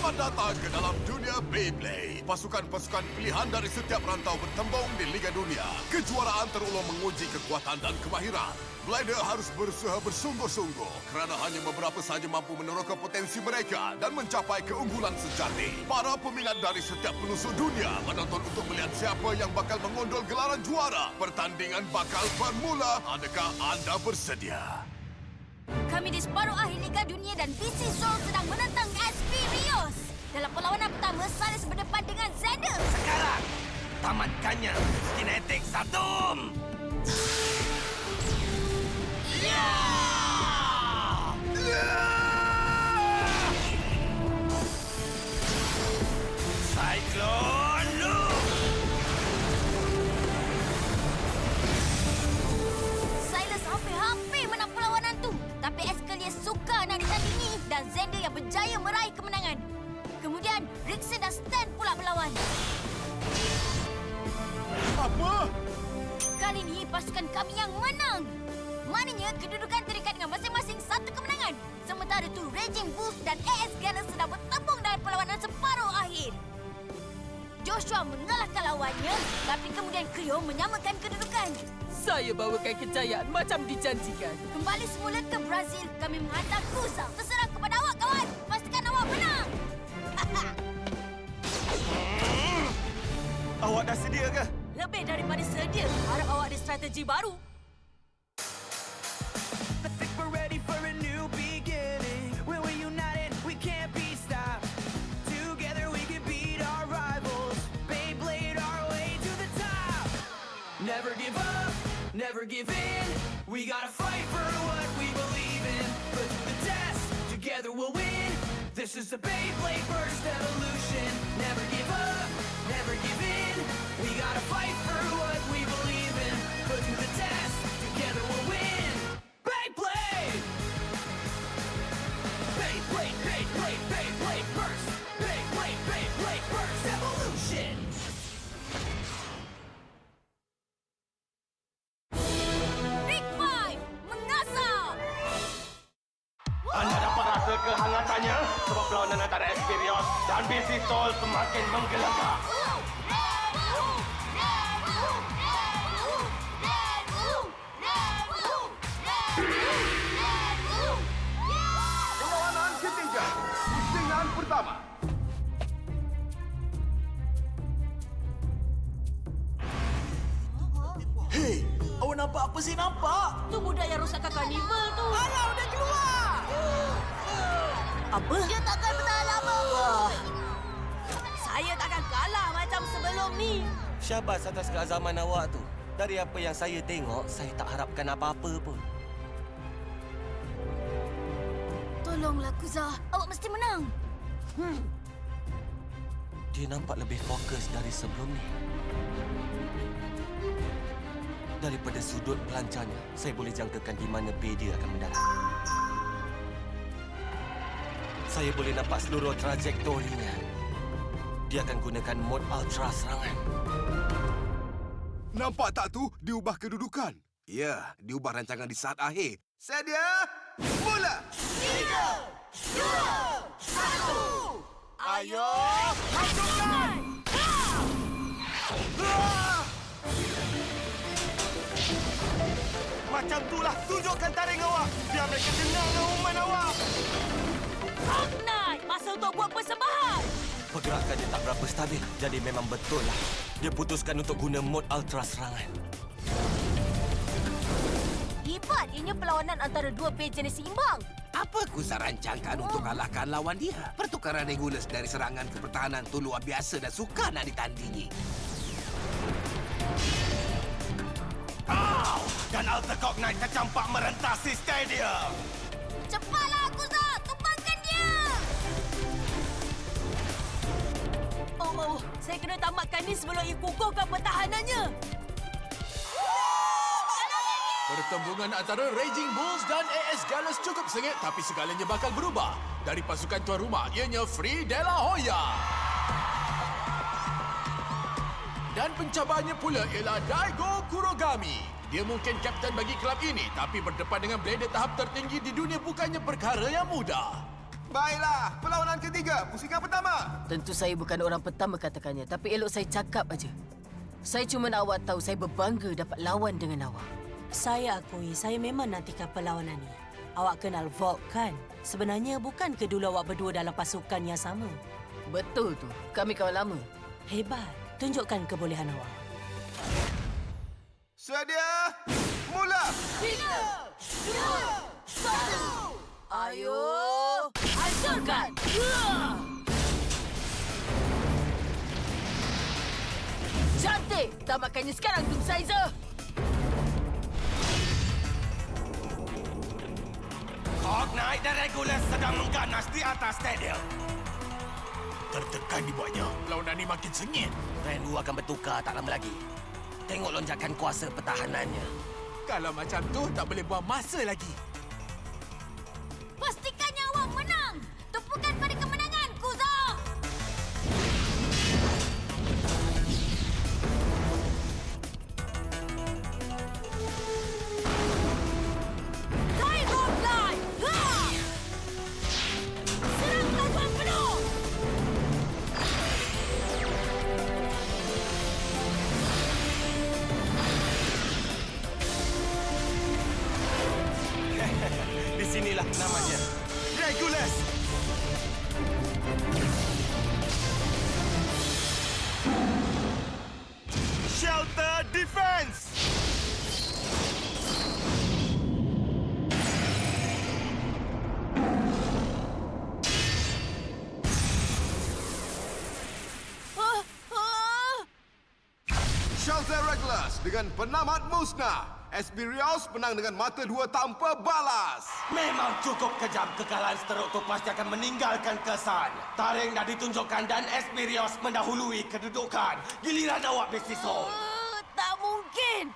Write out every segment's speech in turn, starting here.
Selamat datang ke dalam dunia Beyblade. Pasukan-pasukan pilihan dari setiap rantau bertembung di Liga Dunia. Kejuaraan terulang menguji kekuatan dan kemahiran. Blader harus berusaha bersungguh-sungguh kerana hanya beberapa sahaja mampu meneroka potensi mereka dan mencapai keunggulan sejati. Para peminat dari setiap penusuk dunia menonton untuk melihat siapa yang bakal mengondol gelaran juara. Pertandingan bakal bermula. Adakah anda bersedia? Kami di separuh akhir Liga Dunia dan BC Soul sedang menentang SP Rios. Dalam perlawanan pertama, Silas berdepan dengan Xander. Sekarang, tamatkannya. Kinetic Satum! Cyclone Loop! Silas hampir-hampir menang perlawanan tu. Tapi Escalier suka nak ditandingi dan Xander yang berjaya meraih kemenangan. Kemudian, Rickson dan Stan pula berlawan. Apa? Kali ini pasukan kami yang menang. Maknanya kedudukan terikat dengan masing-masing satu kemenangan. Sementara tu Raging Bulls dan AS Gallus sedang bertembung dalam perlawanan separuh akhir. Joshua mengalahkan lawannya, tapi kemudian Cleo menyamakan kedudukan. Saya bawakan kejayaan macam dijanjikan. Kembali semula ke Brazil, kami menghantar Kusa. Terserah kepada awak, kawan. Pastikan awak menang. Awak dah sedia ke? Lebih daripada sedia. Harap awak ada strategi baru. I think we're ready for a new beginning. When we're united, we can't be stopped. Together we can beat our rivals. Beyblade our way to the top. Never give up, never give in. We gotta fight for what we believe in. Put to the test, together we'll win. This is the Beyblade Burst Evolution. Never give up, never give in. We gotta fight for what we believe in. Put to the test, together we'll win. Beyblade! Beyblade, Beyblade, Beyblade Burst! Beyblade, Beyblade Burst Evolution! Big Five, mengasah. Anda dapat rasa kehangatannya sebab perlawanan antara Experios dan BC Soul semakin menggelagak. Perlawanan ketiga. Pusingan pertama. Hei, awak nampak apa sih nampak? Tu budak yang rosakkan karnival tu. Alah, udah keluar! Apa? Dia takkan bertahan lama. Saya takkan kalah macam sebelum ni. Syabas atas keazaman awak tu. Dari apa yang saya tengok, saya tak harapkan apa-apa pun. Tolonglah, Kuza. Awak mesti menang. Dia nampak lebih fokus dari sebelum ni. Daripada sudut pelancarnya, saya boleh jangkakan di mana B dia akan mendarat. Saya boleh nampak seluruh trajektorinya. Dia akan gunakan mod ultra serangan. Nampak tak tu? Diubah kedudukan. Ya, diubah rancangan di saat akhir. Sedia? Mula! Ayo, masukkan! Macam itulah, tunjukkan taring awak. Biar mereka dengar umuman awak. Night, masa untuk buat persembahan. Pergerakan dia tak berapa stabil. Jadi memang betul lah. Dia putuskan untuk guna mod ultra serangan. Hebat, ini perlawanan antara dua bej jenis seimbang. Apa Kusa rancangkan untuk kalahkan lawan dia? Pertukaran regulars dari serangan ke pertahanan tu luar biasa dan suka nak ditandingi. Ow! Dan Ultra Cognite tercampak merentasi stadium. Cepatlah, Kuza. Tumbangkan dia. Oh, saya kena tamatkan ni sebelum ia kukuhkan pertahanannya. Pertembungan antara Raging Bulls dan AS Gallus cukup sengit tapi segalanya bakal berubah. Dari pasukan tuan rumah, ianya Free De La Hoya. Dan pencabarnya pula ialah Daigo Kurogami. Dia mungkin kapten bagi kelab ini tapi berdepan dengan blader tahap tertinggi di dunia bukannya perkara yang mudah. Baiklah, perlawanan ketiga, pusingan pertama. Tentu saya bukan orang pertama katakannya, tapi elok saya cakap aja. Saya cuma nak awak tahu saya berbangga dapat lawan dengan awak. Saya akui, saya memang nantikan perlawanan ni. Awak kenal Volk kan? Sebenarnya bukan ke dulu awak berdua dalam pasukan yang sama? Betul tu, kami kawan lama. Hebat. Tunjukkan kebolehan awak. Sedia, mula. 3, 2, 1. Ayo, hancurkan! Cantik! Tamatkannya sekarang, Doom Sizer! Hawk Knight dan Regulus sedang mengganas di atas stadium. Tertekan dibuatnya. Lawanan ni makin sengit. Randu akan bertukar tak lama lagi. Tengok lonjakan kuasa pertahanannya. Kalau macam tu, tak boleh buang masa lagi. Pastikannya awak menang. Tumpukan pada kemenangan, Kuzo. Tyron Line! Serang tangan penuh! Di sinilah namanya. Regulus! Shelter Defense! Shelter Regulus dengan penamat musnah. Esperios menang dengan mata dua tanpa balas. Memang cukup kejam. Kekalahan seteruk itu pasti akan meninggalkan kesan. Taring dah ditunjukkan dan Esperios mendahului kedudukan. Giliran awak, Besiso. Tak mungkin!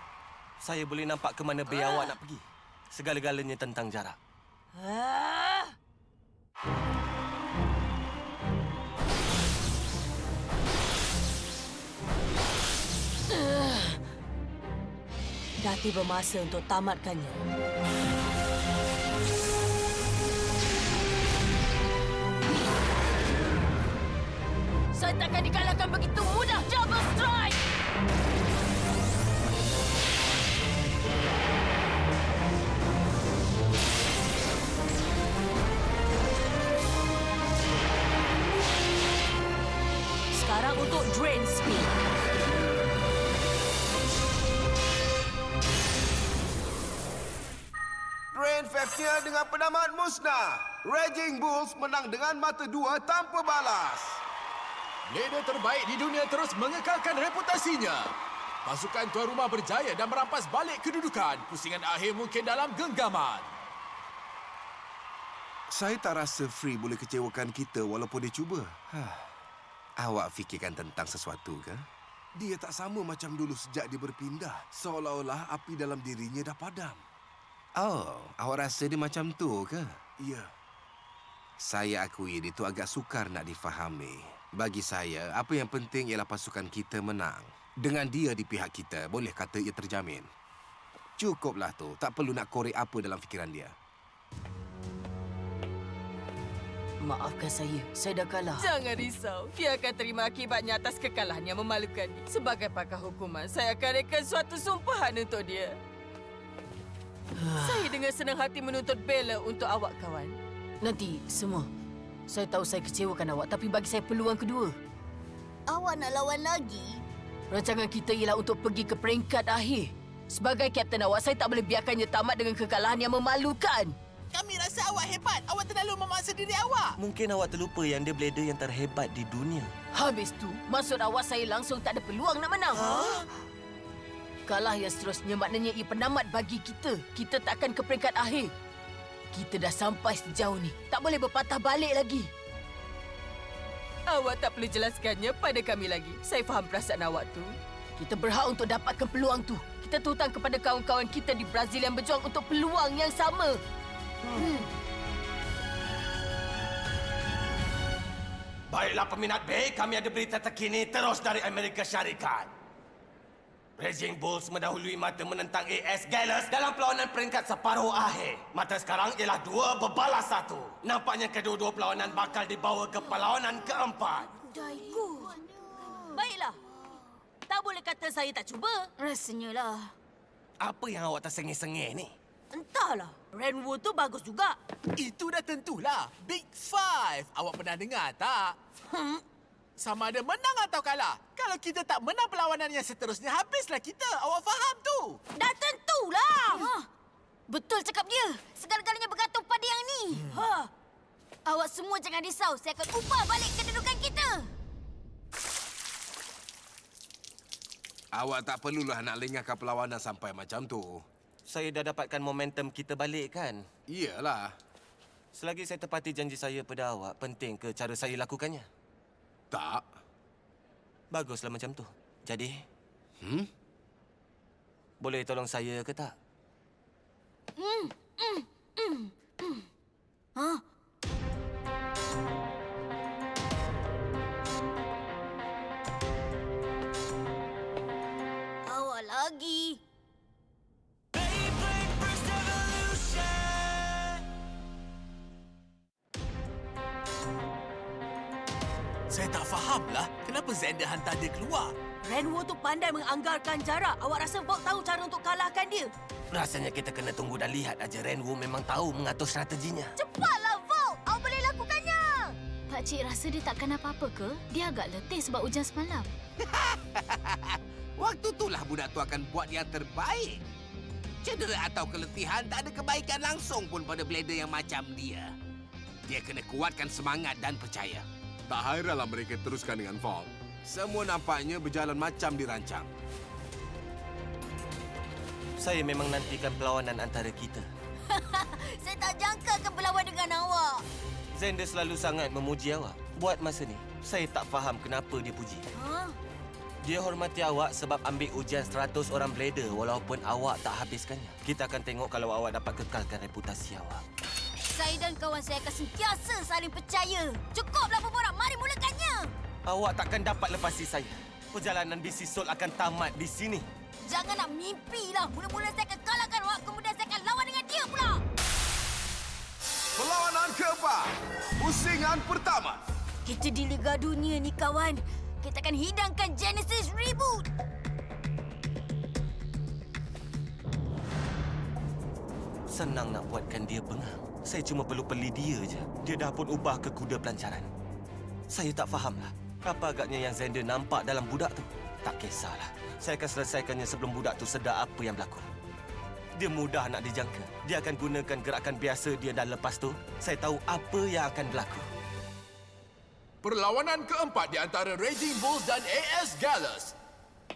Saya boleh nampak ke mana bay awak nak pergi. Segala-galanya tentang jarak. Dah tiba masa untuk tamatkannya. Saya takkan dikalahkan begitu mudah, Double Strike! Sekarang untuk Drain Speed. Drain Fafnir dengan penamat musnah. Raging Bulls menang dengan mata dua tanpa balas. Blader terbaik di dunia terus mengekalkan reputasinya. Pasukan tuan rumah berjaya dan merampas balik kedudukan. Pusingan akhir mungkin dalam genggaman. Saya tak rasa Free boleh kecewakan kita walaupun dia cuba. Awak fikirkan tentang sesuatu ke? Dia tak sama macam dulu sejak dia berpindah. Seolah-olah api dalam dirinya dah padam. Oh, awak rasa dia macam tu ke? Ya. Saya akui dia tu agak sukar nak difahami. Bagi saya, apa yang penting ialah pasukan kita menang. Dengan dia di pihak kita, boleh kata ia terjamin. Cukuplah tu. Tak perlu nak korek apa dalam fikiran dia. Maafkan saya dah kalah. Jangan risau. Dia akan terima akibatnya atas kekalahan yang memalukan ini. Sebagai pakar hukuman, saya akan rekan suatu sumpahan untuk dia. Saya dengan senang hati menuntut bela untuk awak, kawan. Nanti, semua. Saya tahu saya kecewakan awak, tapi bagi saya peluang kedua. Awak nak lawan lagi? Rancangan kita ialah untuk pergi ke peringkat akhir. Sebagai kapten awak, saya tak boleh biarkannya tamat dengan kekalahan yang memalukan. Kami rasa awak hebat. Awak terlalu memaksa diri awak. Mungkin awak terlupa yang dia blader yang terhebat di dunia. Habis tu, maksud awak saya langsung tak ada peluang nak menang. Kalah yang seterusnya maknanya ia penamat bagi kita. Kita takkan ke peringkat akhir. Kita dah sampai sejauh ni. Tak boleh berpatah balik lagi. Awak tak perlu jelaskannya pada kami lagi. Saya faham perasaan awak tu. Kita berhak untuk dapatkan peluang tu. Kita terhutang kepada kawan-kawan kita di Brazil yang berjuang untuk peluang yang sama. Baiklah peminat B, kami ada berita terkini terus dari Amerika Syarikat. Raging Bulls mendahului mata menentang AS Gallus dalam perlawanan peringkat separuh akhir. Mata sekarang ialah 2 berbalas 1. Nampaknya kedua-dua perlawanan bakal dibawa ke perlawanan keempat. Daigo. Baiklah. Tak boleh kata saya tak cuba. Rasanya lah. Apa yang awak tersengih-sengih ni? Entahlah. Renwu tu bagus juga. Itu dah tentulah. Big Five. Awak pernah dengar tak? Sama ada menang atau kalah. Kalau kita tak menang perlawanan yang seterusnya, habislah kita. Awak faham tu? Dah tentulah. Betul cakap dia. Segala-galanya bergantung pada yang ni. Awak semua jangan risau. Saya akan ubah balik kedudukan kita. Awak tak perlulah nak lengahkan perlawanan sampai macam tu. Saya dah dapatkan momentum kita balik kan? Iyalah. Selagi saya tepati janji saya pada awak, penting ke cara saya lakukannya? Tak. Baguslah macam tu. Jadi, boleh tolong saya ke tak? Awak lagi. Saya tak fahamlah kenapa Xander hantar dia keluar. Renwu tu pandai menganggarkan jarak. Awak rasa Volk tahu cara untuk kalahkan dia? Rasanya kita kena tunggu dan lihat aja. Renwu memang tahu mengatur strateginya. Cepatlah, Volk. Awak boleh lakukannya. Pakcik rasa dia takkan apa-apa ke? Dia agak letih sebab hujan semalam. Waktu itulah budak tu akan buat yang terbaik. Cedera atau keletihan tak ada kebaikan langsung pun pada blader yang macam dia. Dia kena kuatkan semangat dan percaya. Tak hairanlah mereka teruskan dengan Volk. Semua nampaknya berjalan macam dirancang. Saya memang nantikan perlawanan antara kita. Saya tak jangka akan berlawan dengan awak. Xander selalu sangat memuji awak. Buat masa ni, saya tak faham kenapa dia puji. Dia hormati awak sebab ambil ujian 100 orang blader walaupun awak tak habiskannya. Kita akan tengok kalau awak dapat kekalkan reputasi awak. Saya dan kawan saya akan sentiasa saling percaya. Cukuplah berborak, mari mulakannya. Awak takkan dapat lepasi saya. Perjalanan bisnis Sol akan tamat di sini. Jangan nak mimpilah. Mula-mula saya akan kalahkan awak, kemudian saya akan lawan dengan dia pula. Perlawanan keempat. Pusingan pertama. Kita di Liga Dunia ni, kawan. Kita akan hidangkan Genesis Reboot. Senang nak buatkan dia bengang. Saya cuma perlu beli dia je. Dia dah pun ubah ke kuda pelancaran. Saya tak fahamlah. Apa agaknya yang Xander nampak dalam budak tu? Tak kisahlah. Saya akan selesaikannya sebelum budak tu sedar apa yang berlaku. Dia mudah nak dijangka. Dia akan gunakan gerakan biasa dia dan lepas tu, saya tahu apa yang akan berlaku. Perlawanan keempat di antara Raging Bulls dan AS Gallus.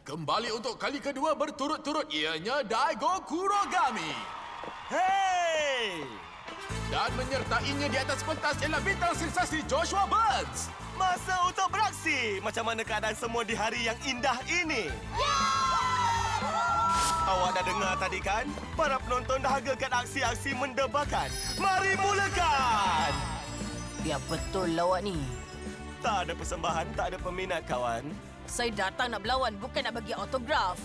Kembali untuk kali kedua berturut-turut ianya Daigo Kurogami. Hey! Dan menyertainya di atas pentas ialah bintang sensasi Joshua Burns. Masa untuk beraksi. Macam mana keadaan semua di hari yang indah ini? Awak dah dengar tadi kan? Para penonton dahagakan aksi-aksi mendebarkan. Mari mulakan! Biar betul lah awak ni. Tak ada persembahan, tak ada peminat, kawan. Saya datang nak berlawan, bukan nak bagi autograf.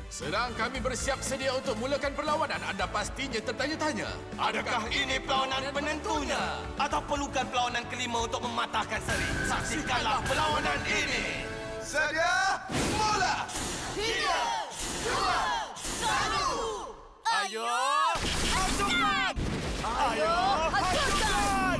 Sedang kami bersiap sedia untuk mulakan perlawanan, anda pastinya tertanya-tanya. Adakah ini perlawanan penentunya? Atau perlukan perlawanan kelima untuk mematahkan seri? Saksikanlah perlawanan ini! Sedia, mula! 3, 2, 1. Ayo! Hancurkan! Ayo! Hancurkan!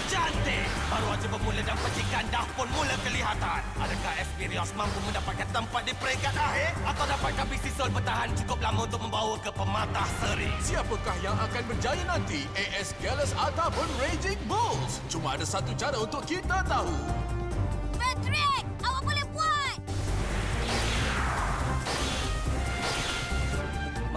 Cantik! Baru aja bermula dan percikan dah pun mula kelihatan. Adakah Espirios mampu mendapatkan tempat di peringkat akhir? Atau dapatkah BC Sol bertahan cukup lama untuk membawa ke pematah seri? Siapakah yang akan berjaya nanti? AS Gallus ataupun Raging Bulls? Cuma ada satu cara untuk kita tahu. Patrick, awak boleh buat.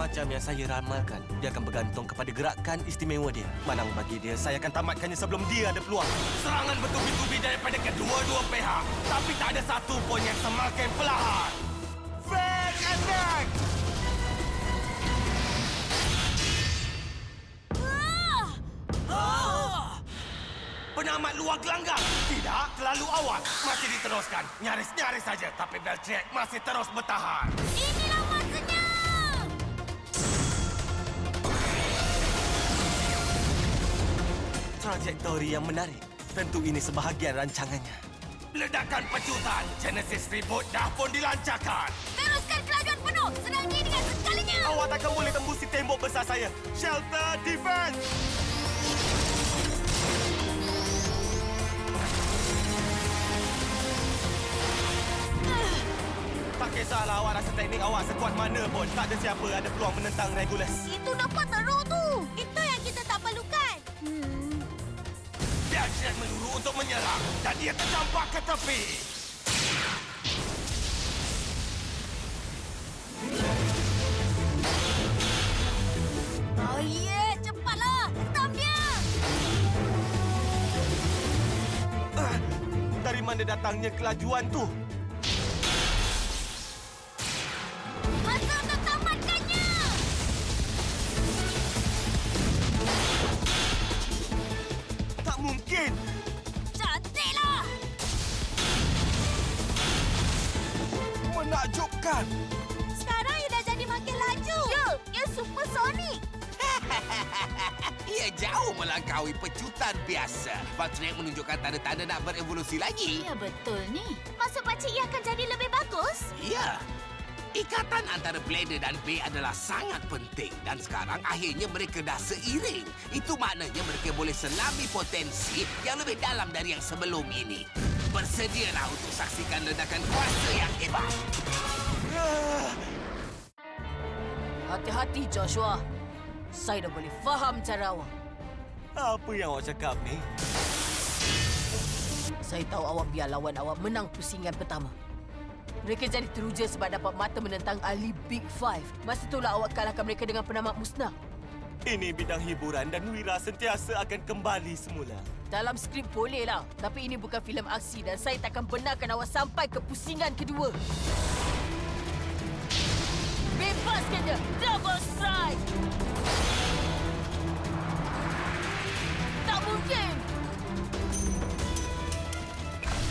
Macam yang saya ramalkan, dia akan bergantung kepada gerakan istimewa dia. Manang bagi dia, saya akan tamatkannya sebelum dia ada peluang. Serangan bertubi-tubi daripada kedua-dua pihak. Tapi tak ada satu pun yang semakin perlahan. Fake attack! Ah! penamat luar gelanggang. Tidak, terlalu awal. Masih diteruskan. Nyaris-nyaris saja. Tapi Beltrek masih terus bertahan. Inilah masanya! Trajektori yang menarik. Tentu ini sebahagian rancangannya. Ledakan pecutan. Genesis Reboot dah pun dilancarkan. Teruskan kelajuan penuh! Senangi dengan sekalinya! Awak takkan boleh tembusi tembok besar saya. Shelter defense! Tak kisahlah awak rasa teknik awak sekuat mana pun. Tak ada siapa ada peluang menentang Regulus. Itu nampak teruk tu! Itu yang kita tak perlukan! Dia Jet meluru untuk menyerang dan dia tercampak ke tepi. Oh yeah! Cepatlah! Stop dia! Dari mana datangnya kelajuan tu? Masa untuk tamatkannya! Tak mungkin! Cantiklah! Menakjubkan! Sekarang ia dah jadi makin laju! Ya! Ia supersonik! Ia jauh melampaui pecutan biasa. Beltrek menunjukkan tanda-tanda nak berevolusi lagi. Ya, betul ni. Maksud pakcik ia akan jadi lebih bagus? Ya. Ikatan antara Blader dan Bay adalah sangat penting dan sekarang akhirnya mereka dah seiring. Itu maknanya mereka boleh selami potensi yang lebih dalam dari yang sebelum ini. Bersedialah untuk saksikan ledakan kuasa yang hebat. Hati-hati, Joshua. Saya dah boleh faham cara awak. Apa yang awak cakap ni? Saya tahu awak biar lawan awak menang pusingan pertama. Mereka jadi teruja sebab dapat mata menentang ahli Big Five. Masa itulah awak kalahkan mereka dengan penamat musnah. Ini bidang hiburan dan Wira sentiasa akan kembali semula. Dalam skrip bolehlah. Tapi ini bukan filem aksi dan saya takkan benarkan awak sampai ke pusingan kedua. Bebaskan dia! Double strike! Tak mungkin!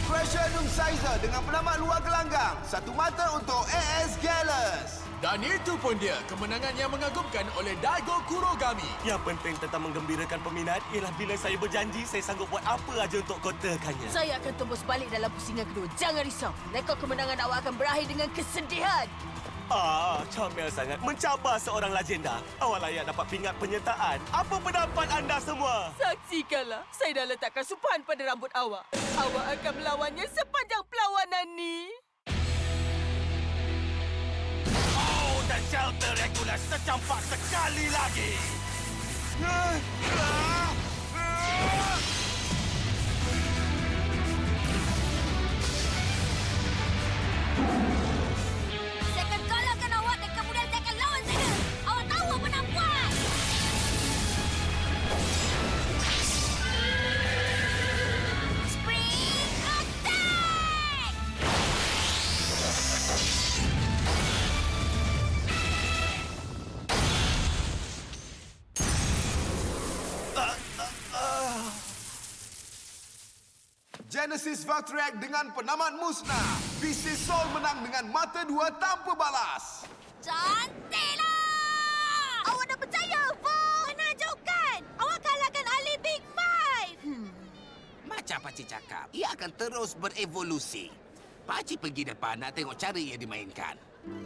Crusher Doomsizer dengan penamat luar gelanggang. Satu mata untuk AS Gallus. Dan itu pun dia, kemenangan yang mengagumkan oleh Daigo Kurogami. Yang penting tentang menggembirakan peminat ialah bila saya berjanji saya sanggup buat apa aja untuk kotakannya. Saya akan tembus balik dalam pusingan kedua. Jangan risau. Rekod kemenangan awak akan berakhir dengan kesedihan. Comel sangat. Mencabar seorang legenda. Awak layak dapat pingat penyertaan. Apa pendapat anda semua? Saksikanlah. Saya dah letakkan sumpahan pada rambut awak. Awak akan melawannya sepanjang perlawanan ni. Dan Shelter Regulus tercampak sekali lagi. Saya akan kalahkan awak dan kemudian saya akan lawan saya. Awak tahu apa nak buat? Spring attack! Genesis Valtryek dengan penamat musnah. PC Soul menang dengan mata dua tanpa balas. Cantiklah! Awak dah percaya, Vol? Menakjubkan! Awak kalahkan ahli Big Five! Macam pakcik cakap, ia akan terus berevolusi. Pakcik pergi depan nak tengok cara ia dimainkan.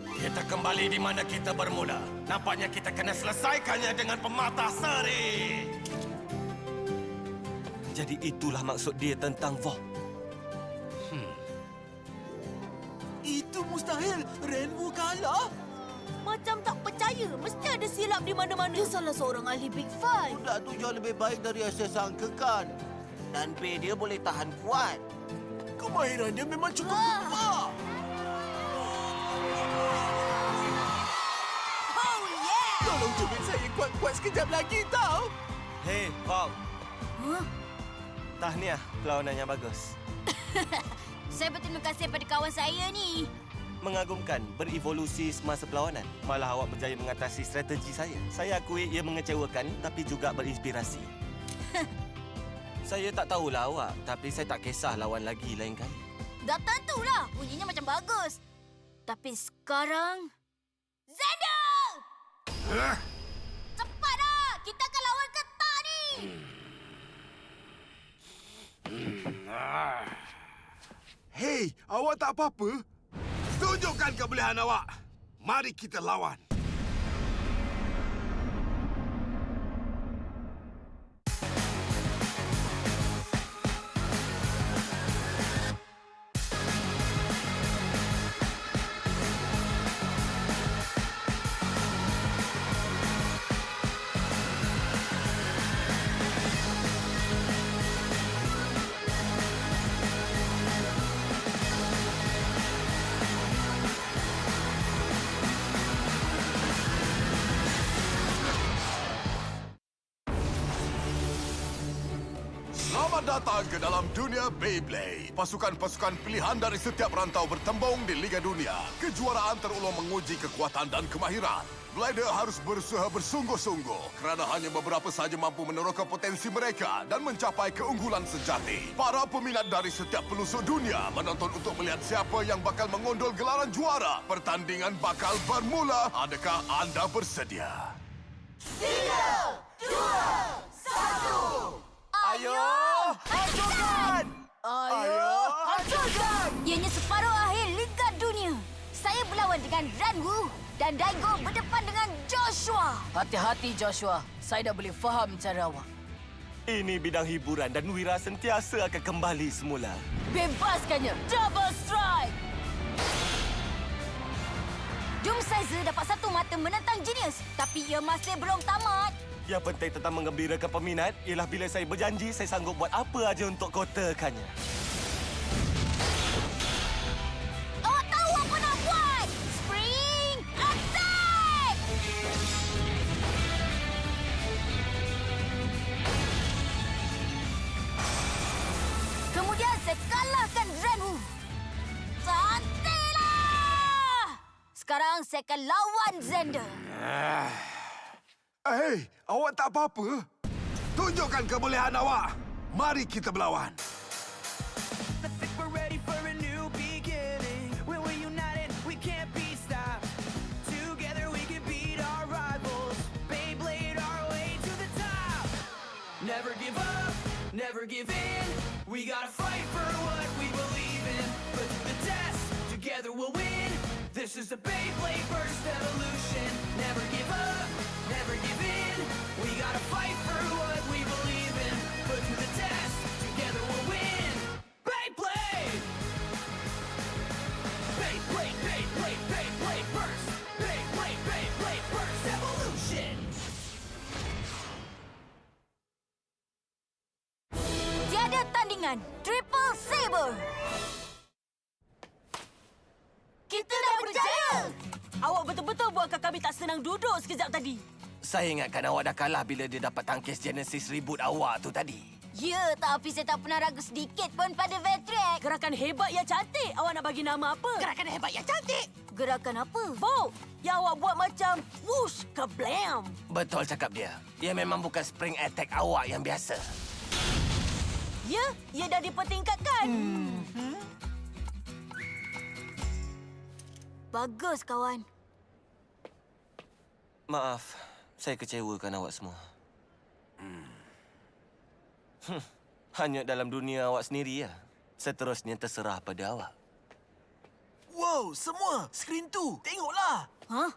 Kita kembali di mana kita bermula. Nampaknya kita kena selesaikannya dengan pematah seri. Jadi itulah maksud dia tentang Vault. Itu mustahil. Renwu kalah. Macam tak percaya. Mesti ada silap di mana-mana. Dia salah seorang ahli Big Five. Budak tu jauh lebih baik dari yang saya sangkakan. Dan Bay dia boleh tahan kuat. Kemahiran dia memang cukup gemar. Oh, yeah! Tolong cubit saya kuat-kuat sekejap lagi, tau. Hei, Vault. Huh? Tahniah, perlawanannya bagus. Saya berterima kasih pada kawan saya ni. Mengagumkan, berevolusi semasa perlawanan. Malah awak berjaya mengatasi strategi saya. Saya akui ia mengecewakan tapi juga berinspirasi. Saya tak tahulah awak, tapi saya tak kisah lawan lagi lain kali. Dah tentulah. Bunyinya macam bagus. Tapi sekarang... Xander! Cepatlah! Kita akan lawan ketak ni! Hei, awak tak apa-apa? Tunjukkan kebolehan awak. Mari kita lawan. Selamat datang ke dalam dunia Beyblade. Pasukan-pasukan pilihan dari setiap rantau bertembung di Liga Dunia. Kejuaraan terulung menguji kekuatan dan kemahiran. Blader harus berusaha bersungguh-sungguh kerana hanya beberapa sahaja mampu meneroka potensi mereka dan mencapai keunggulan sejati. Para peminat dari setiap pelosok dunia menonton untuk melihat siapa yang bakal mengondol gelaran juara. Pertandingan bakal bermula. Adakah anda bersedia? 3, 2, 1... Ayo! Hancurkan! Ayo! Hancurkan! Ianya separuh akhir Liga Dunia. Saya berlawan dengan Ranwu dan Daigo berdepan dengan Joshua. Hati-hati, Joshua. Saya dah boleh faham cara awak. Ini bidang hiburan dan Wira sentiasa akan kembali semula. Bebaskannya! Double strike! Doomsizer dapat satu mata menentang Genius, tapi ia masih belum tamat. Yang penting tentang menggembirakan peminat ialah bila saya berjanji saya sanggup buat apa aja untuk kotakannya. Awak tahu apa nak buat? Spring Attack! Kemudian saya kalahkan Ranwu. Cantiklah! Sekarang saya akan lawan Xander. Hei, awak tak apa-apa? Tunjukkan kebolehan awak. Mari kita berlawan. I think we're ready for a new beginning. When we're united, we can't be stopped. Together we can beat our rivals. Beyblade our way to the top. Never give up, never give in. We gotta fight for what we believe in. Put to the test, together we'll win. This is the Beyblade Burst Evolution. Never give up, never give in. We gotta fight for what we believe in. Put to the test, together we'll win. Beyblade! Beyblade, Beyblade, Beyblade Burst. Beyblade, Beyblade Burst Evolution. Tiada tandingan. Triple Saber. Kita dah berjaya! Awak betul-betul buatkan kami tak senang duduk sekejap tadi. Saya ingatkan awak dah kalah bila dia dapat tangkis Genesis reboot awak tu tadi. Ya, tapi saya tak pernah ragu sedikit pun pada Vetrack. Gerakan hebat yang cantik. Awak nak bagi nama apa? Gerakan hebat yang cantik. Gerakan apa? Volt! Yang awak buat macam whoosh kablam. Betul cakap dia. Ia memang bukan spring attack awak yang biasa. Ya, ia dah dipertingkatkan. Bagus, kawan. Maaf, saya kecewakan awak semua. Hanya dalam dunia awak sendiri ya. Seterusnya terserah pada awak. Wow, semua! Skrin tu! Tengoklah! Hah?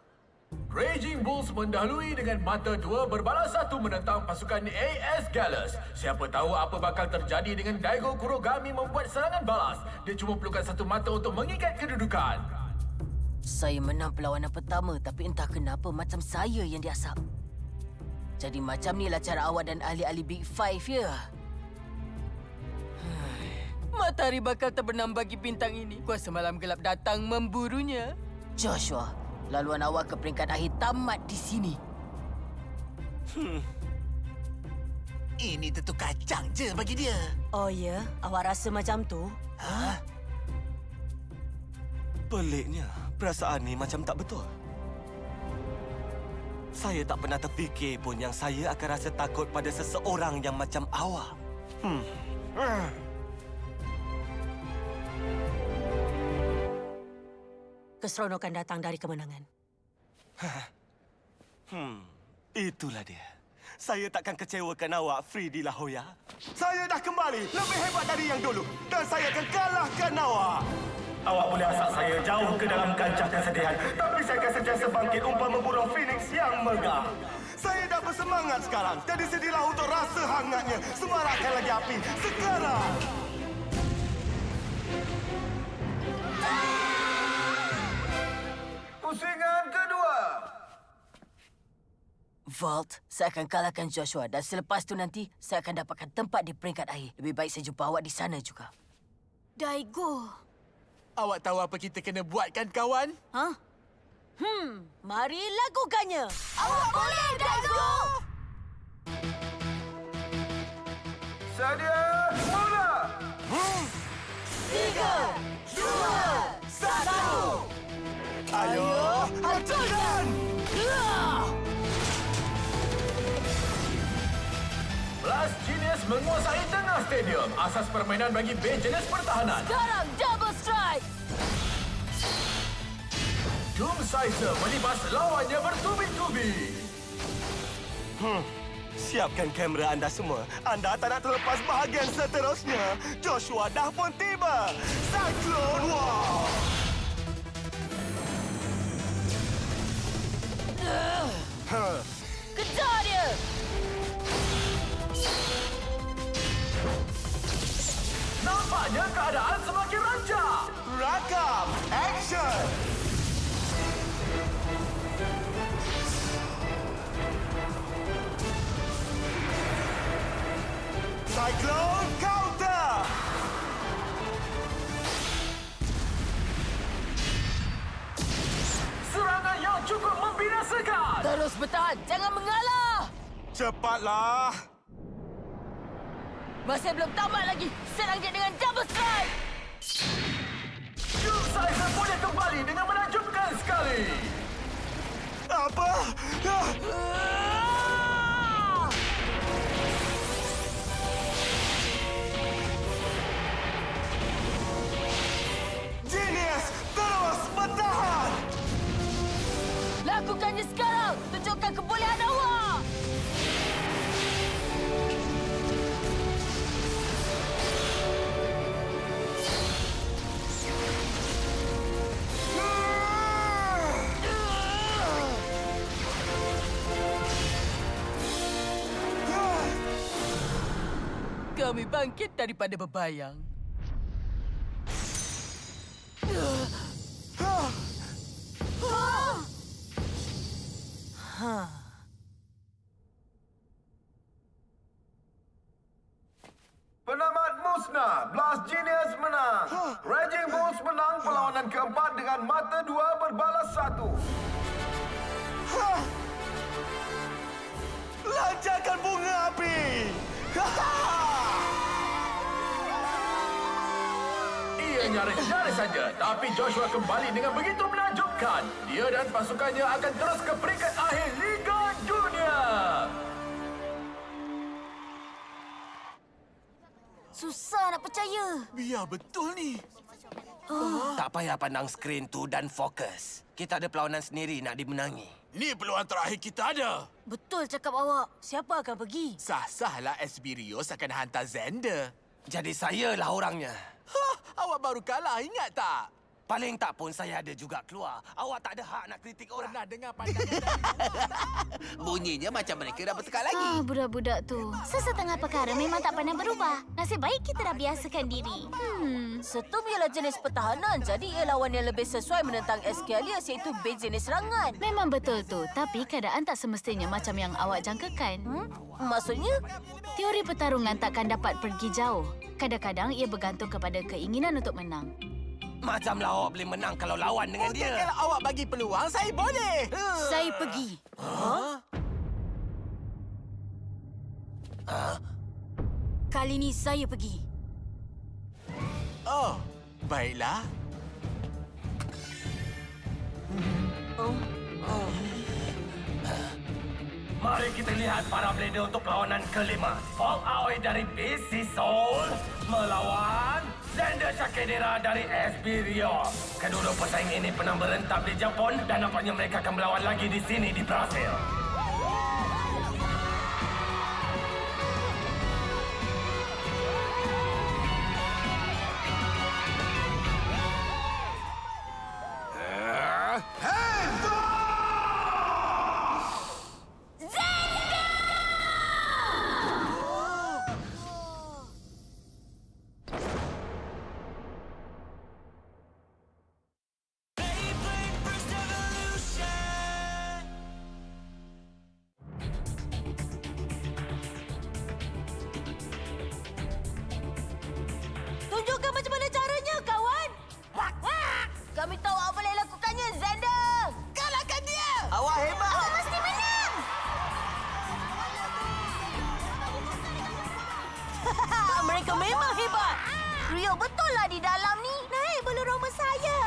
Raging Bulls mendahului dengan mata dua berbalas satu menentang pasukan AS Gallus. Siapa tahu apa bakal terjadi dengan Daigo Kurogami membuat serangan balas. Dia cuma perlukan satu mata untuk mengikat kedudukan. Saya menang perlawanan pertama tapi entah kenapa macam saya yang diasap. Jadi macam inilah cara awak dan ahli-ahli Big Five ya? Matahari bakal terbenam bagi bintang ini. Kuasa malam gelap datang memburunya. Joshua, laluan awak ke peringkat akhir tamat di sini. Ini tentu kacang je bagi dia. Oh ya? Awak rasa macam tu? Ha? Peliknya, perasaan ni macam tak betul. Saya tak pernah terfikir pun yang saya akan rasa takut pada seseorang yang macam awak. Keseronokan datang dari kemenangan. Itulah dia. Saya takkan kecewakan awak, Fridi La Hoya. Saya dah kembali lebih hebat dari yang dulu. Dan saya akan kalahkan awak. Awak boleh asap saya jauh ke dalam kancah kesedihan. Tapi saya akan sentiasa bangkit umpama burung Phoenix yang megah. Saya dah bersemangat sekarang. Jadi sedilah untuk rasa hangatnya. Semarakkan lagi api. Sekarang! Pusingan kedua. Vault, saya akan kalahkan Joshua dan selepas tu nanti saya akan dapatkan tempat di peringkat akhir. Lebih baik saya jumpa awak di sana juga. Daigo. Awak tahu apa kita kena buat kan, kawan? Ha? Mari lakukannya. Awak boleh, Daigo! Sedia, mula! 3, 2, 1. Ayo, hancurkan! Blast Genius menguasai tengah stadium. Asas permainan bagi B jenis pertahanan. Sekarang double strike. Doom Sizer melibas lawannya bertubi-tubi. Siapkan kamera anda semua. Anda tak nak terlepas bahagian seterusnya. Joshua dah pun tiba. Cyclone War! Kejar dia. Nampaknya keadaan semakin rancak. Rakam! Action! Cyclone counter! Serangan yang cukup membinasakan. Terus bertahan, jangan mengalah. Cepatlah! Masih belum tamat lagi. Serang dia dengan double strike. Doom Sizer boleh kembali dengan menakjubkan sekali. Apa? Ah! Genius! Terus bertahan! Lakukannya sekarang. Tunjukkan kebolehan awak. Kami bangkit daripada berbayang. Penamat musnah, Blast Genius menang. Raging Bulls menang perlawanan keempat dengan mata 2 berbalas 1. Lancarkan bunga api! Ia nyaris-nyaris saja, tapi Joshua kembali dengan begitu menakjubkan. Dia dan pasukannya akan terus ke peringkat akhir Liga Dunia. Susah nak percaya. Biar betul ni. Tak payah pandang skrin tu dan fokus. Kita ada perlawanan sendiri nak dimenangi. Ni peluang terakhir kita ada. Betul cakap awak. Siapa akan pergi? Sah-sahlah Esbirios akan hantar Xander. Jadi sayalah orangnya. Awak baru kalah, ingat tak? Paling tak pun saya ada juga keluar. Awak tak ada hak nak kritik orang. Pernah dengar pandangan Bunyinya macam mereka dah bertekad lagi. Budak-budak tu. Sesetengah perkara memang tak pernah berubah. Nasib baik kita dah biasakan diri. Setum ialah jenis pertahanan. Jadi ia lawan yang lebih sesuai menentang Escalius iaitu B jenis serangan. Memang betul tu. Tapi keadaan tak semestinya macam yang awak jangkakan. Maksudnya? Teori pertarungan takkan dapat pergi jauh. Kadang-kadang ia bergantung kepada keinginan untuk menang. Macamlah awak boleh menang kalau lawan dengan Mungkin dia. kalau awak bagi peluang, saya boleh. Saya pergi. Kali ni saya pergi. Oh, baiklah. Mari kita lihat para blader untuk perlawanan kelima. Folk Aoi dari BC Soul melawan Xander Shakedera dari SB Rio. Kedua pesaing ini pernah berentap di Jepun dan nampaknya mereka akan berlawan lagi di sini di Brazil. Tunjukkan macam mana caranya, kawan. Kami tahu awak boleh lakukannya, Xander. Kalahkan dia! Awak hebat! Awak mesti menang. Mereka memang hebat. Rio betul lah di dalam ni. Naik bulu roma saya.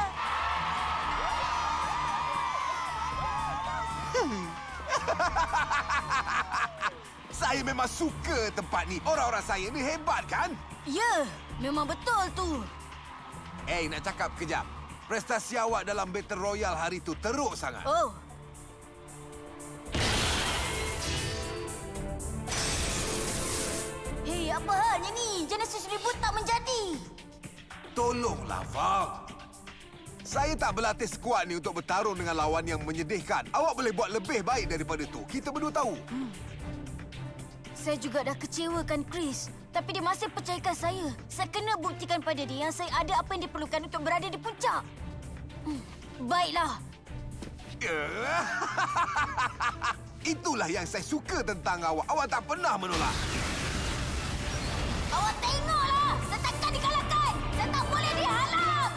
Saya memang suka tempat ni. Orang-orang saya ni hebat kan? Ya, memang betul tu. Nak cakap kejap. Prestasi awak dalam Battle Royale hari tu teruk sangat. Oh, hei, apa halnya ni? Genesis Reboot tak menjadi. Tolonglah, Val. Saya tak berlatih skuad ni untuk bertarung dengan lawan yang menyedihkan. Awak boleh buat lebih baik daripada tu. Kita berdua tahu. Saya juga dah kecewakan Chris. Tapi dia masih percayakan saya. Saya kena buktikan pada dia yang saya ada apa yang diperlukan untuk berada di puncak. Baiklah. Itulah yang saya suka tentang awak. Awak tak pernah menolak. Awak tengoklah. Saya takkan dikalahkan. Saya tak boleh dihalang.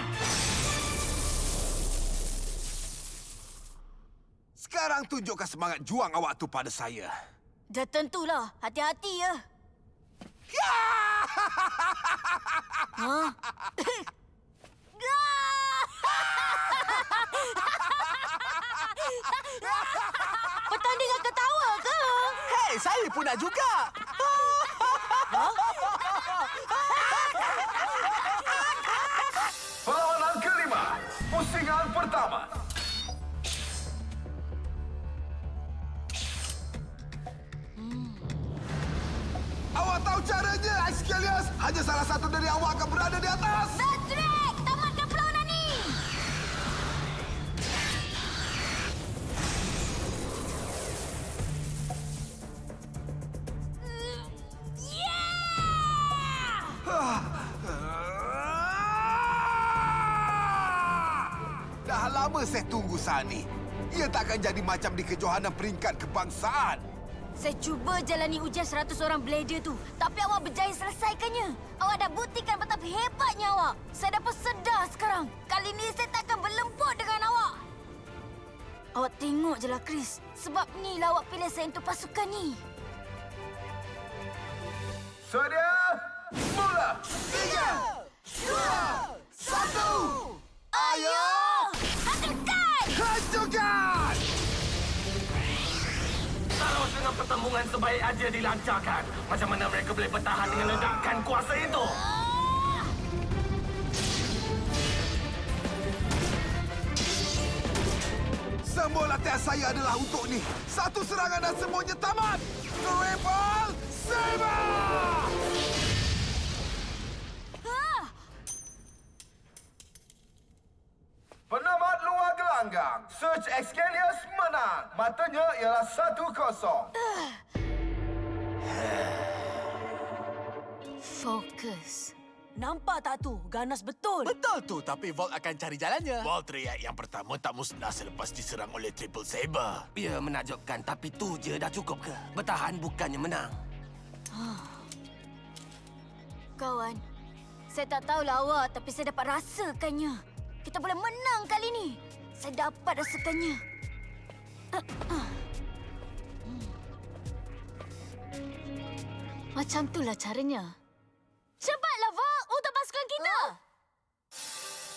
Sekarang tunjukkan semangat juang awak tu pada saya. Dah tentulah. Hati-hati ya. Hah? Pertandingan ketawa ke? Hei, saya pun nak juga. Perlawanan kelima, pusingan pertama. Awak tahu caranya, Iskelius. Hanya salah satu dari awak akan berada di atas. Patrick, tamatkan perlawanan ni. Dah lama saya tunggu saat ni. Ia takkan jadi macam di kejohanan peringkat kebangsaan. Saya cuba jalani ujian 100 orang blader tu. Tapi awak berjaya selesaikannya. Awak dah buktikan betapa hebatnya awak. Saya dapat sedar sekarang. Kali ni saya takkan berlembut dengan awak. Awak tengok je lah, Chris. Sebab inilah awak pilih saya untuk pasukan ni. Sedia, mula! 3, 2, 1. Ayo! Hancurkan! Hancurkan! Kalau dengan pertembungan sebaik aja dilancarkan, macam mana mereka boleh bertahan dengan ledakan kuasa itu? Semua latihan saya adalah untuk ni. Satu serangan dan semuanya tamat. Triple Saber! Penamat luar gelanggang, Search Excalius menang. Matanya ialah 1-0. Fokus. Nampak tak tu? Ganas betul. Betul tu, tapi Volt akan cari jalannya. Volt teriak yang pertama tak musnah selepas diserang oleh Triple Saber. Ya, menakjubkan. Tapi tu je dah cukup ke? Bertahan bukannya menang. Kawan, saya tak tahulah awak, tapi saya dapat rasakannya. Kita boleh menang kali ni. Saya dapat rasakannya. Macam itulah caranya. Cepatlah, Vol, untuk pasukan kita.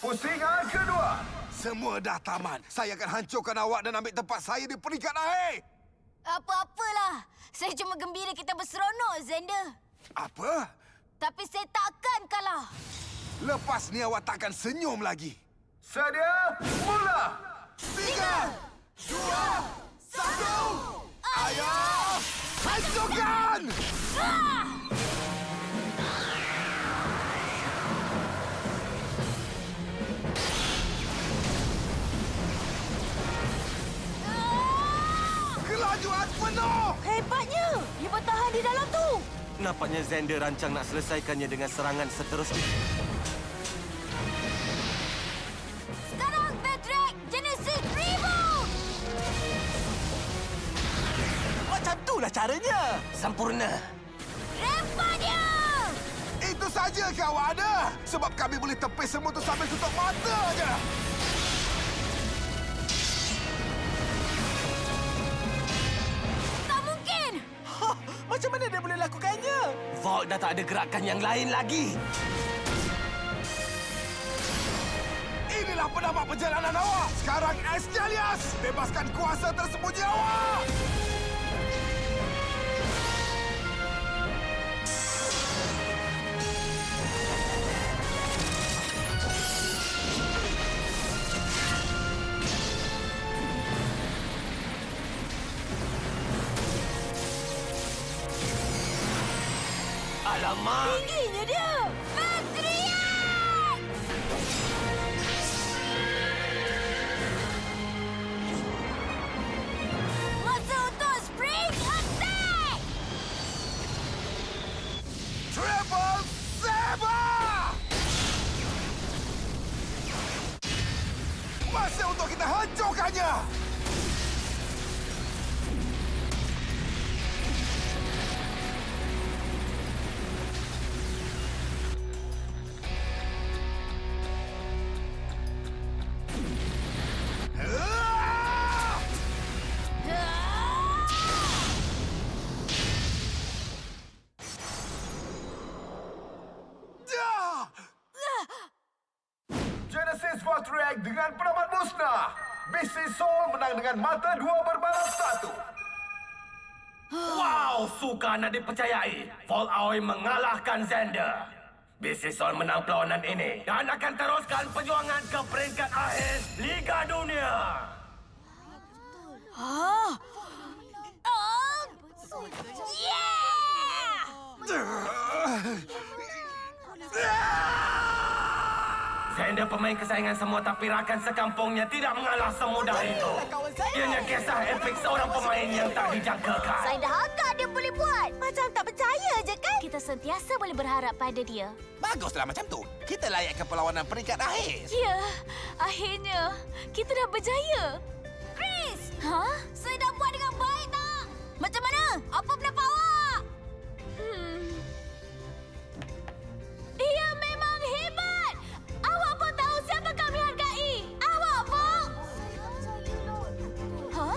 Pusingan kedua. Semua dah tamat. Saya akan hancurkan awak dan ambil tempat saya di peringkat akhir. Apa-apalah. Saya cuma gembira kita berseronok, Xander. Apa? Tapi saya takkan kalah. Lepas ni awak takkan senyum lagi. Sedia, mula! 3, 2, 1. Ayah! Hancurkan! Kelajuan penuh! Hebatnya! Dia bertahan di dalam tu. Nampaknya Xander rancang nak selesaikannya dengan serangan seterusnya. Sekarang Patrick, Genesis Reboot! Macam itulah caranya. Sempurna. Rempah dia! Itu saja ke awak ada? Sebab kami boleh tepis semua tu sambil tutup mata je. Tak mungkin! Macam mana dia boleh lakukannya? Vault dah tak ada gerakan yang lain lagi. Inilah penamat perjalanan awak. Sekarang Asgalius, bebaskan kuasa tersembunyi awak. Alamak! Tingginya dia! Patrick! Masa untuk spring attack! Triple Saber! Masa untuk kita hancurkannya! Genesis Voltreak dengan penamat musnah. BC Soul menang dengan mata 2 berbalas 1. Wow, suka nak dipercayai. Vault Aoi mengalahkan Xander. BC Soul menang perlawanan ini dan akan teruskan perjuangan ke peringkat akhir Liga Dunia. Oh! Yeah! Xander pemain kesayangan semua tapi rakan sekampungnya tidak mengalah semudah itu. Ianya kisah epik seorang pemain yang tak dijangkakan. Saya dah agak dia boleh buat. Macam tak percaya je kan? Kita sentiasa boleh berharap pada dia. Baguslah macam tu. Kita layak ke perlawanan peringkat akhir. Ya, akhirnya kita dah berjaya. Chris! Ha? Saya dah buat dengan baik tak? Macam mana? Apa pendapat awak? Dia memang hebat! Awak pun tahu siapa kami hargai. Awak pun... Ha?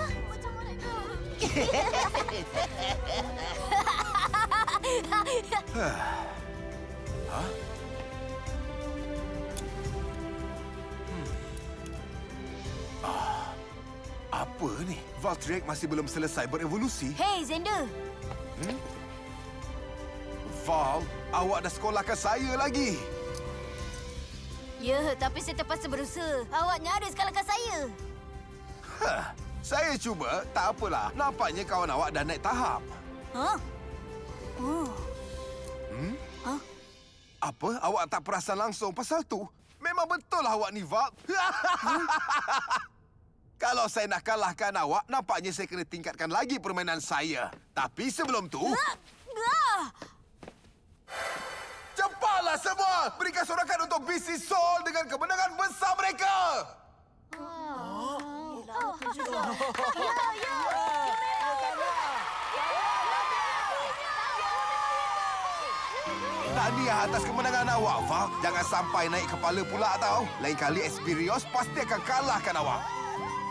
Apa ni? Voltreak masih belum selesai berevolusi? Hei, Xander. Val, awak dah sekolahkan saya lagi. Ya, tapi saya terpaksa berusaha. Awak nyaris kalahkan saya. Saya cuba, tak apalah. Nampaknya kawan awak dah naik tahap. Ha? Oh. Apa? Awak tak perasan langsung pasal tu? Memang betul awak ni, Val. Kalau saya nak kalahkan awak, nampaknya saya kena tingkatkan lagi permainan saya. Tapi sebelum tu... Cepatlah semua! Berikan sorakan untuk BC Soul dengan kemenangan besar mereka! Tahniah atas kemenangan awak, Val. Jangan sampai naik kepala pula tau. Lain kali Espirios pasti akan kalahkan awak.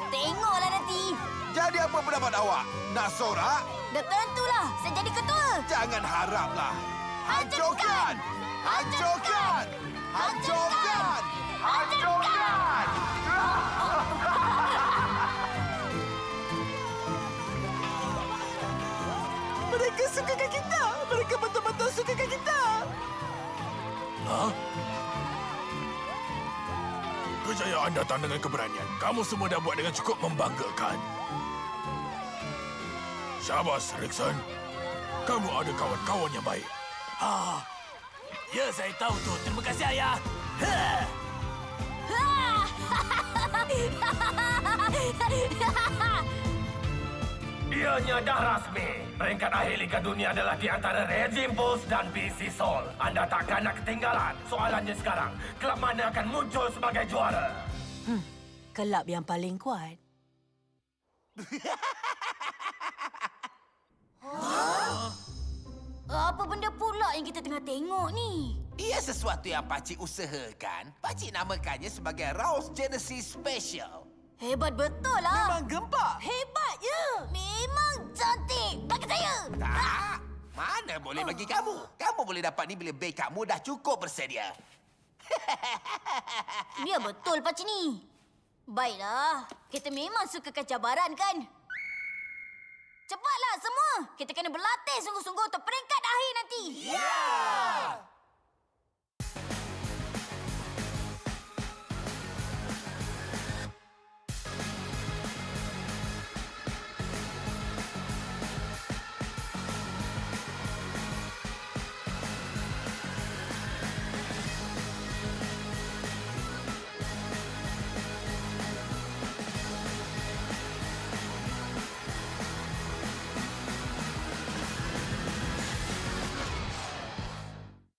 Tengoklah nanti. Jadi apa pendapat awak? Nak sorak? Dah tentulah. Saya jadi ketua. Jangan haraplah. Hancurkan! Hancurkan! Hancurkan! Hancurkan! sukakan kita. Mereka betul-betul sukakan kita. Kejayaan datang dengan keberanian. Kamu semua dah buat dengan cukup membanggakan. Syabas, Rickson. Kamu ada kawan-kawan yang baik. Ya, saya tahu tu. Terima kasih, Ayah. Ianya dah rasmi. Peringkat akhir Liga Dunia adalah di antara Raging Bulls dan BC Seoul. Anda takkan nak ketinggalan. Soalannya sekarang, kelab mana akan muncul sebagai juara? Kelab yang paling kuat. Apa benda pula yang kita tengah tengok ni? Ia sesuatu yang pakcik usahakan. Pakcik namakannya sebagai Rouse Genesis Special. Hebat betul lah. Memang gempak. Hebat je. Memang cantik. Bagi saya. Tak. Mana boleh bagi kamu? Kamu boleh dapat ni bila bil kamu dah cukup bersedia. Dia betul pakcik ni. Baiklah. Kita memang sukakan cabaran kan? Cepatlah semua. Kita kena berlatih sungguh-sungguh untuk peringkat akhir nanti. Ya!